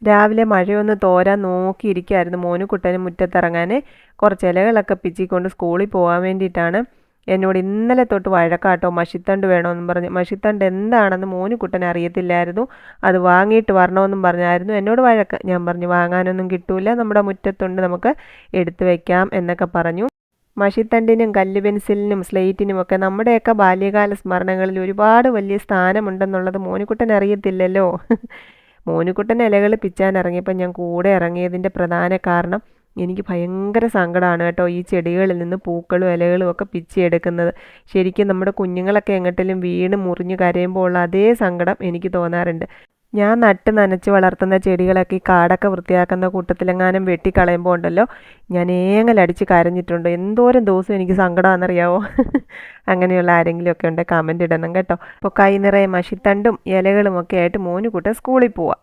രാവിലെ മഴയൊന്ന് തോരാൻ നോക്കിയിരിക്കുകയായിരുന്നു മോനുകുട്ടനും മുറ്റത്തിറങ്ങാൻ. കുറച്ച് ഇലകളൊക്കെ പിച്ചിക്കൊണ്ട് സ്കൂളിൽ പോകാൻ വേണ്ടിയിട്ടാണ്. എന്നോട് ഇന്നലെ തൊട്ട് വഴക്കാട്ടോ, മഷിത്തണ്ട് വേണമെന്നും പറഞ്ഞ്. മഷിത്തണ്ട് എന്താണെന്ന് മോനുകുട്ടന് അറിയത്തില്ലായിരുന്നു. അത് വാങ്ങിയിട്ട് വരണമെന്നും പറഞ്ഞായിരുന്നു എന്നോട് വഴക്ക്. ഞാൻ പറഞ്ഞു വാങ്ങാനൊന്നും കിട്ടൂല, നമ്മുടെ മുറ്റത്തുണ്ട്, നമുക്ക് എടുത്തു വയ്ക്കാം എന്നൊക്കെ പറഞ്ഞു. മഷിത്തണ്ടിനും കല്ല് പെൻസിലിനും സ്ലേറ്റിനും ഒക്കെ നമ്മുടെയൊക്കെ ബാല്യകാല സ്മരണകളിൽ ഒരുപാട് വലിയ സ്ഥാനമുണ്ടെന്നുള്ളത് മോനുകുട്ടൻ അറിയത്തില്ലല്ലോ. മോനുകുട്ടൻ ഇലകൾ പിച്ചാൻ ഇറങ്ങിയപ്പോൾ ഞാൻ കൂടെ ഇറങ്ങിയതിൻ്റെ പ്രധാന കാരണം എനിക്ക് ഭയങ്കര സങ്കടമാണ് കേട്ടോ, ഈ ചെടികളിൽ നിന്ന് പൂക്കളും ഇലകളും ഒക്കെ പിച്ചിയെടുക്കുന്നത്. ശരിക്കും നമ്മുടെ കുഞ്ഞുങ്ങളൊക്കെ എങ്ങോട്ടെങ്കിലും വീണ് മുറിഞ്ഞ് കരയുമ്പോൾ ഉള്ള അതേ സങ്കടം എനിക്ക് തോന്നാറുണ്ട്. ഞാൻ നട്ട് നനച്ച് വളർത്തുന്ന ചെടികളൊക്കെ ഈ കാടൊക്കെ വൃത്തിയാക്കുന്ന കൂട്ടത്തിലെങ്ങാനും വെട്ടിക്കളയുമ്പോൾ ഉണ്ടല്ലോ, ഞാൻ ഏങ്ങലടിച്ച് കരഞ്ഞിട്ടുണ്ട്. എന്തോരം ദിവസം എനിക്ക് സങ്കടമാണെന്നറിയാവോ. അങ്ങനെയുള്ള ആരെങ്കിലുമൊക്കെ ഉണ്ടെങ്കിൽ കമൻ്റ് ഇടണം കേട്ടോ. അപ്പോൾ കൈ നിറയെ മഷിത്തണ്ടും ഇലകളും ഒക്കെ ആയിട്ട് മോനുകുട്ടൻ സ്കൂളിൽ പോവാം.